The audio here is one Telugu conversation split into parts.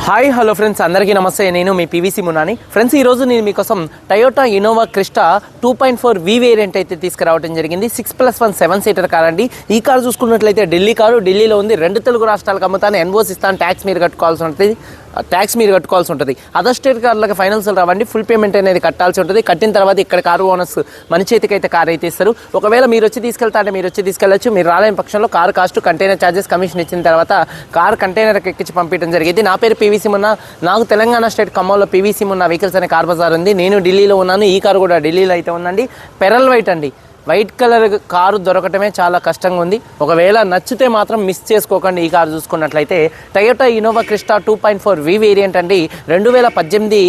హాయ్ హలో ఫ్రెండ్స్, అందరికీ నమస్తే. నేను మీ పీవీసీ మునాని. ఫ్రెండ్స్, ఈరోజు నేను మీకోసం టయోటా ఇన్నోవా క్రిస్టా 2.4 వి వేరియంట్ అయితే తీసుకురావడం జరిగింది. 6+1 7 సీటర్ కార్ అండి. ఈ కార్ చూసుకున్నట్లయితే ఢిల్లీ కారు, ఢిల్లీలో ఉంది. 2 తెలుగు రాష్ట్రాలకు అమ్ముతాను. ఎన్ఓసి ఇస్తాను, ట్యాక్స్ మీరు కట్టుకోవాల్సి ఉంటుంది. అదర్ స్టేట్ కార్లకు ఫైనాన్స్ రావండి, ఫుల్ పేమెంట్ అనేది కట్టాల్సి ఉంటుంది. కట్టిన తర్వాత ఇక్కడ కారు ఓనర్స్ మన చేతికి అయితే కార్ అయితే ఇస్తారు. ఒకవేళ మీరు వచ్చి తీసుకెళ్ళచ్చు. మీరు రాలేని పక్షంలో car cost, container charges, commission ఇచ్చిన తర్వాత కార్ కంటైనర్కి ఎక్కించి పంపించడం జరిగింది. నా పేరు పీవీసీ మున్నా. నాకు తెలంగాణ స్టేట్ ఖమ్మంలో పీవీసీ మున్నా వెహికల్స్ అనే కార్ బజార్ ఉంది. నేను ఢిల్లీలో ఉన్నాను. ఈ కారు కూడా ఢిల్లీలో అయితే ఉందండి. పెరల్ వైట్ అండి. వైట్ కలర్ కారు దొరకటమే చాలా కష్టంగా ఉంది. ఒకవేళ నచ్చితే మాత్రం మిస్ చేసుకోకండి. ఈ కారు చూసుకున్నట్లయితే టయోటా ఇన్నోవా క్రిస్టా 2.4 వి వేరియంట్ అండి. 2018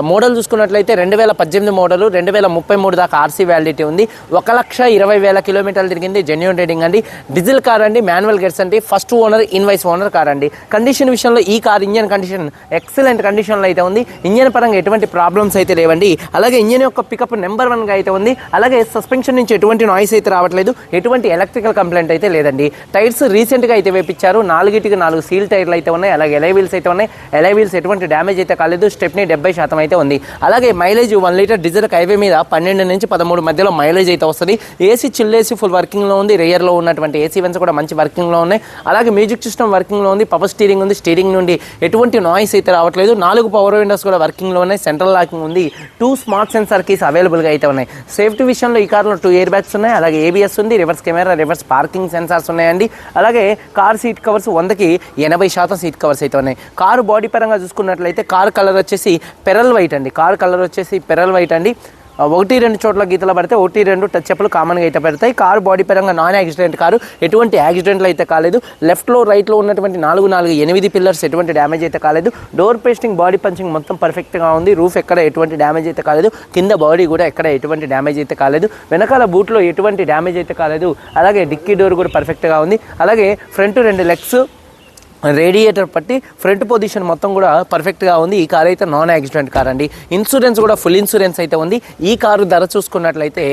మోడల్ చూసుకున్నట్లయితే 2018 మోడల్, 2033 దాకా ఆర్సీ వ్యాలిడిటీ ఉంది. 1,20,000 కిలోమీటర్లు తిరిగింది. జెన్యూన్ రేటింగ్ అండి. డీజిల్ కార్ అండి, మాన్యువల్ గేర్స్ అండి. First owner, invoice owner car అండి. కండిషన్ విషయంలో ఈ కార్ ఇంజన్ కండిషన్ ఎక్సలెంట్ కండిషన్లో అయితే ఉంది. ఇంజన్ పరంగా ఎటువంటి ప్రాబ్లమ్స్ అయితే లేవండి. అలాగే ఇంజన్ యొక్క పికప్ నెంబర్ 1గా అయితే ఉంది. అలాగే సస్పెన్షన్ నుంచి ఎటువంటి నాయిస్ అయితే రావట్లేదు. ఎటువంటి ఎలక్ట్రికల్ కంప్లైంట్ అయితే లేదండి. టైర్స్ రీసెంట్గా అయితే వేపించారు. 4 సీల్ టైర్లు అయితే ఉన్నాయి. అలాగే ఎలై వీల్స్ అయితే ఉన్నాయి. ఎలై వీల్స్ ఎటువంటి డ్యామేజ్ అయితే కాలేదు. స్టెప్నీ 70% అయితే ఉంది. అలాగే మైలేజ్ 1 లీటర్ డీజిల్ హైవే మీద 12 నుంచి 13 మధ్యలో మైలేజ్ అయితే వస్తుంది. ఏసీ చిల్ ఏసీ ఫుల్ వర్కింగ్లో ఉంది. రేయర్లో ఉన్నటువంటి ఏసీ వెన్స్ కూడా మంచి వర్కింగ్లో ఉన్నాయి. అలాగే మ్యూజిక్ సిస్టమ్ వర్కింగ్లో ఉంది. పవర్ స్టీరింగ్ ఉంది. స్టీరింగ్ నుండి ఎటువంటి నాయిస్ అయితే రావట్లేదు. 4 పవర్ విండోస్ కూడా వర్కింగ్లో ఉన్నాయి. సెంట్రల్ లాకింగ్ ఉంది. 2 స్మార్ట్ సెన్సార్ కీస్ అవైలబుల్గా అయితే ఉన్నాయి. సేఫ్టీ విషయంలో ఈ కార్లో 2 ఎయిర్ బ్యాగ్స్ ఉన్నాయి. అలాగే ఏబిఎస్ ఉంది. Reverse camera, reverse parking sensors ఉన్నాయండి. అలాగే కార్ సీట్ కవర్స్ 100కి 80% సీట్ కవర్స్ అయితే ఉన్నాయి. కారు బాడీ పరంగా చూసుకున్నట్లయితే కార్ కలర్ వచ్చేసి పెరల్ వైట్ అండి. కార్ కలర్ వచ్చేసి పెరల్ వైట్ అండి. 1-2 చోట్ల గీతలు పడితే 1-2 టచ్ అప్లు కామన్గా అయితే పెడతాయి. కారు బాడీ పరంగా నాన్ యాక్సిడెంట్ కారు. ఎటువంటి యాక్సిడెంట్లు అయితే కాలేదు. లెఫ్ట్లో రైట్లో ఉన్నటువంటి 8 పిల్లర్స్ ఎటువంటి డ్యామేజ్ అయితే కాలేదు. డోర్ పేస్టింగ్, బాడీ పంచింగ్ మొత్తం పర్ఫెక్ట్గా ఉంది. రూఫ్ ఎక్కడ ఎటువంటి డ్యామేజ్ అయితే కాలేదు. కింద బాడీ కూడా ఎక్కడ ఎటువంటి డ్యామేజ్ అయితే కాలేదు. వెనకాల బూట్లో ఎటువంటి డ్యామేజ్ అయితే కాలేదు. అలాగే డిక్కీ డోర్ కూడా పర్ఫెక్ట్గా ఉంది. అలాగే ఫ్రంట్ 2 లెగ్స్, రేడియేటర్ పట్టి ఫ్రంట్ పొజిషన్ మొత్తం కూడా పర్ఫెక్ట్గా ఉంది. ఈ కార్ అయితే నాన్ యాక్సిడెంట్ కార్ అండి. ఇన్సూరెన్స్ కూడా ఫుల్ ఇన్సూరెన్స్ అయితే ఉంది. ఈ కారు ధర చూసుకున్నట్లయితే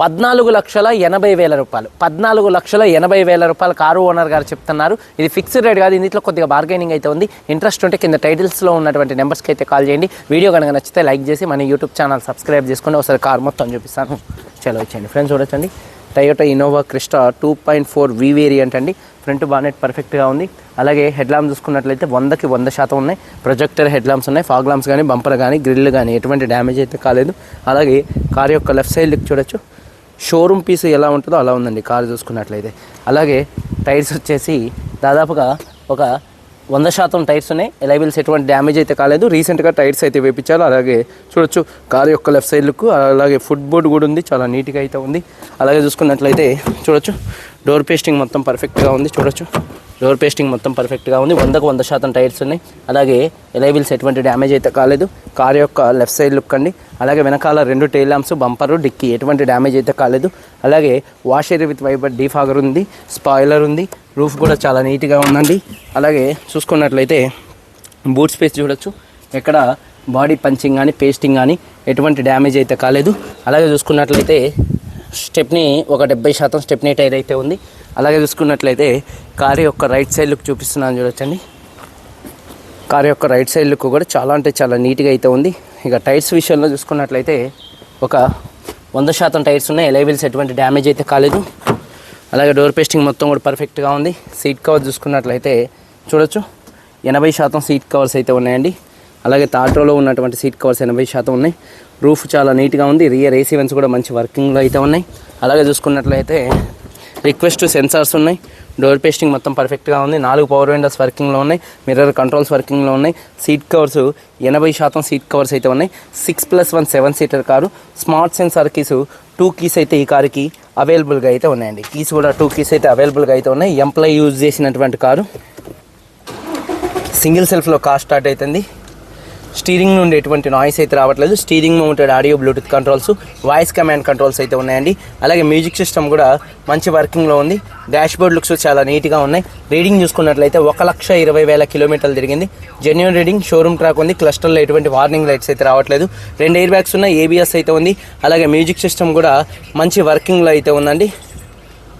14,80,000 రూపాయలు. 14,80,000 రూపాయలు కారు ఓనర్ గారు చెప్తున్నారు. ఇది ఫిక్స్డ్ రేట్ కాదు. ఇందులో కొద్దిగా బార్గెనింగ్ అయితే ఉంది. ఇంట్రెస్ట్ ఉంటే కింద టైటిల్స్లో ఉన్నటువంటి నెంబర్స్కి అయితే కాల్ చేయండి. వీడియో కనుక నచ్చితే లైక్ చేసి మన యూట్యూబ్ ఛానల్ సబ్స్క్రైబ్ చేసుకుని ఒకసారి కార్ మొత్తం చూపిస్తాను. చలో వచ్చేయండి ఫ్రెండ్స్, చూడొచ్చండి. టయోటా ఇన్నోవా క్రిస్టా 2.4 వి వేరియంట్ అండి. ఫ్రంట్ బానెట్ పర్ఫెక్ట్గా ఉంది. అలాగే హెడ్ ల్యాంప్స్ చూసుకున్నట్లయితే 100కి 100% ఉన్నాయి. ప్రొజెక్టర్ హెడ్ ల్యాంప్స్ ఉన్నాయి. ఫాగ్ ల్యాంప్స్ కానీ, బంపర్ కానీ, గ్రిల్ కానీ ఎటువంటి డ్యామేజ్ అయితే కాలేదు. అలాగే కార్ యొక్క లెఫ్ట్ సైడ్ చూడొచ్చు. షోరూమ్ పీస్ ఎలా ఉంటుందో అలా ఉందండి కారు చూసుకున్నట్లయితే. అలాగే టైర్స్ వచ్చేసి దాదాపుగా ఒక 100% టైర్స్ ఉన్నాయి. ఎలైబిల్స్ ఎటువంటి డ్యామేజ్ అయితే కాలేదు. రీసెంట్గా టైర్స్ అయితే వేపించారు. అలాగే చూడొచ్చు కారు యొక్క లెఫ్ట్ సైడ్ లుక్. అలాగే ఫుట్ బోర్డ్ కూడా ఉంది, చాలా నీట్గా అయితే ఉంది. అలాగే చూసుకున్నట్లయితే చూడొచ్చు డోర్ పేస్టింగ్ మొత్తం పర్ఫెక్ట్గా ఉంది. చూడొచ్చు డోర్ పేస్టింగ్ మొత్తం పర్ఫెక్ట్గా ఉంది. 100కి 100% టైర్స్ ఉన్నాయి. అలాగే ఎలైబిల్స్ ఎటువంటి డ్యామేజ్ అయితే కాలేదు. కారు యొక్క లెఫ్ట్ సైడ్ లుక్ అండి. అలాగే వెనకాల 2 టైల్ ల్యాంప్స్, బంపరు, డిక్కీ ఎటువంటి డ్యామేజ్ అయితే కాలేదు. అలాగే వాష్ ఏరియా విత్ వైబర్ డీఫాగర్ ఉంది. స్పాయిలర్ ఉంది. రూఫ్ కూడా చాలా నీట్గా ఉందండి. అలాగే చూసుకున్నట్లయితే బూట్ స్పేస్ చూడొచ్చు. ఎక్కడ బాడీ పంచింగ్ కానీ, పేస్టింగ్ కానీ ఎటువంటి డ్యామేజ్ అయితే కాలేదు. అలాగే చూసుకున్నట్లయితే స్టెప్నీ ఒక 70% స్టెప్నీ టైర్ అయితే ఉంది. అలాగే చూసుకున్నట్లయితే కారు యొక్క రైట్ సైడ్ లుక్ చూపిస్తున్నాను చూడొచ్చండి. కారు యొక్క రైట్ సైడ్ లుక్ కూడా చాలా అంటే చాలా నీట్గా అయితే ఉంది. ఇక టైర్స్ విషయంలో చూసుకున్నట్లయితే ఒక 100% టైర్స్ ఉన్నాయి. ఎలైవిల్స్ ఎటువంటి డ్యామేజ్ అయితే కాలేదు. అలాగే డోర్ పేస్టింగ్ మొత్తం కూడా పర్ఫెక్ట్గా ఉంది. సీట్ కవర్ చూసుకున్నట్లయితే చూడొచ్చు 80% సీట్ కవర్స్ అయితే ఉన్నాయండి. అలాగే థర్డ్ రోలో ఉన్నటువంటి సీట్ కవర్స్ 80% ఉన్నాయి. రూఫ్ చాలా నీట్గా ఉంది. రియర్ ఏసీ వెన్స్ కూడా మంచి వర్కింగ్లో అయితే ఉన్నాయి. అలాగే చూసుకున్నట్లయితే రిక్వెస్ట్ సెన్సార్స్ ఉన్నాయి. డోర్ పేస్టింగ్ మొత్తం పర్ఫెక్ట్గా ఉంది. 4 పవర్ విండోస్ వర్కింగ్లో ఉన్నాయి. మిర్రర్ కంట్రోల్స్ వర్కింగ్లో ఉన్నాయి. సీట్ కవర్స్ 80% సీట్ కవర్స్ అయితే ఉన్నాయి. 6+1 7 seater car. Smart sensor keys 2 keys అయితే ఈ కారుకి అవైలబుల్గా అయితే ఉన్నాయండి. కీస్ కూడా 2 కీస్ అయితే అవైలబుల్గా అయితే ఉన్నాయి. ఎంప్లాయ్ యూజ్ చేసినటువంటి కారు. సింగిల్ సెల్ఫ్లో కార్ స్టార్ట్ అవుతుంది. స్టీరింగ్ నుండి ఎటువంటి నాయిస్ అయితే రావట్లేదు. Steering mounted audio, Bluetooth controls, voice command controls అయితే ఉన్నాయండి. అలాగే మ్యూజిక్ సిస్టమ్ కూడా మంచి వర్కింగ్లో ఉంది. డాష్ బోర్డ్ లుక్స్ చాలా నీట్గా ఉన్నాయి. రీడింగ్ చూసుకున్నట్లయితే 1,20,000 కిలోమీటర్లు తిరిగింది. Genuine reading. షోరూమ్ ట్రాక్ ఉంది. క్లస్టర్లో ఎటువంటి వార్నింగ్ లైట్స్ అయితే రావట్లేదు. 2 ఎయిర్ బ్యాగ్స్ ఉన్నాయి. ఏబిఎస్ అయితే ఉంది. అలాగే మ్యూజిక్ సిస్టమ్ కూడా మంచి వర్కింగ్లో అయితే ఉందండి.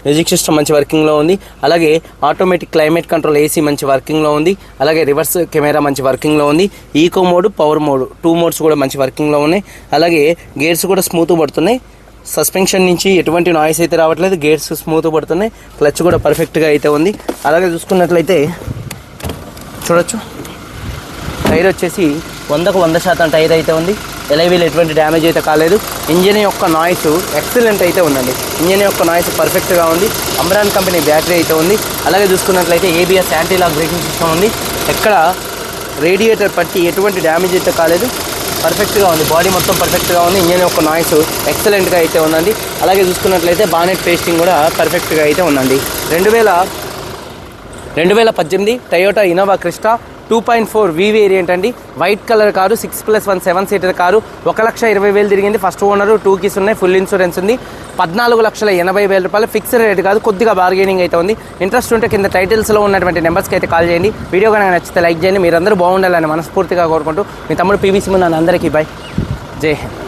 మ్యూజిక్ సిస్టమ్ మంచి వర్కింగ్లో ఉంది. అలాగే ఆటోమేటిక్ క్లైమేట్ కంట్రోల్ ఏసీ మంచి వర్కింగ్లో ఉంది. అలాగే రివర్స్ కెమెరా మంచి వర్కింగ్లో ఉంది. Eco mode, power mode 2 modes కూడా మంచి వర్కింగ్లో ఉన్నాయి. అలాగే గేర్స్ కూడా స్మూత్ పడుతున్నాయి. సస్పెన్షన్ నుంచి ఎటువంటి నాయిస్ అయితే రావట్లేదు. గేర్స్ స్మూత్ పడుతున్నాయి. క్లచ్ కూడా పర్ఫెక్ట్గా అయితే ఉంది. అలాగే చూసుకున్నట్లయితే చూడొచ్చు, టైర్ వచ్చేసి 100% టైర్ అయితే ఉంది. ఎలైవీల్ ఎటువంటి డ్యామేజ్ అయితే కాలేదు. ఇంజిన్ యొక్క నాయిస్ ఎక్సలెంట్ అయితే ఉందండి. ఇంజిన్ యొక్క నాయిస్ పర్ఫెక్ట్గా ఉంది. అమ్రాన్ కంపెనీ బ్యాటరీ అయితే ఉంది. అలాగే చూసుకున్నట్లయితే ABS anti lock braking system ఉంది. ఎక్కడ రేడియేటర్ పట్టి ఎటువంటి డ్యామేజ్ అయితే కాలేదు. పర్ఫెక్ట్గా ఉంది. బాడీ మొత్తం పర్ఫెక్ట్గా ఉంది. ఇంజిన్ యొక్క నాయిస్ ఎక్సలెంట్గా అయితే ఉందండి. అలాగే చూసుకున్నట్లయితే బానెట్ పేస్టింగ్ కూడా పర్ఫెక్ట్గా అయితే ఉందండి. 2018 Toyota Innova Crysta 2.4 V variant అండి. White colour car, 6+1 7 seater car. 1,20,000 తిరిగింది. ఫస్ట్ ఓనర్, 2 కీస్ ఉన్నాయి, ఫుల్ ఇన్సూరెన్స్ ఉంది. 14,80,000 రూపాయలు ఫిక్స్డ్ రేట్ కాదు, కొద్దిగా బార్గెనింగ్ అయితే ఉంది. ఇంట్రెస్ట్ ఉంటే కింద టైటిల్స్లో ఉన్నటువంటి నెంబర్స్కి అయితే కాల్ చేయండి. వీడియో కనుక నచ్చితే లైక్ చేయండి. మీరందరూ బాగుండాలని మనస్ఫూర్తిగా కోరుకుంటూ మీ తమ్ముడు PVC మున్నాని. అందరికీ బై. జై హింద్.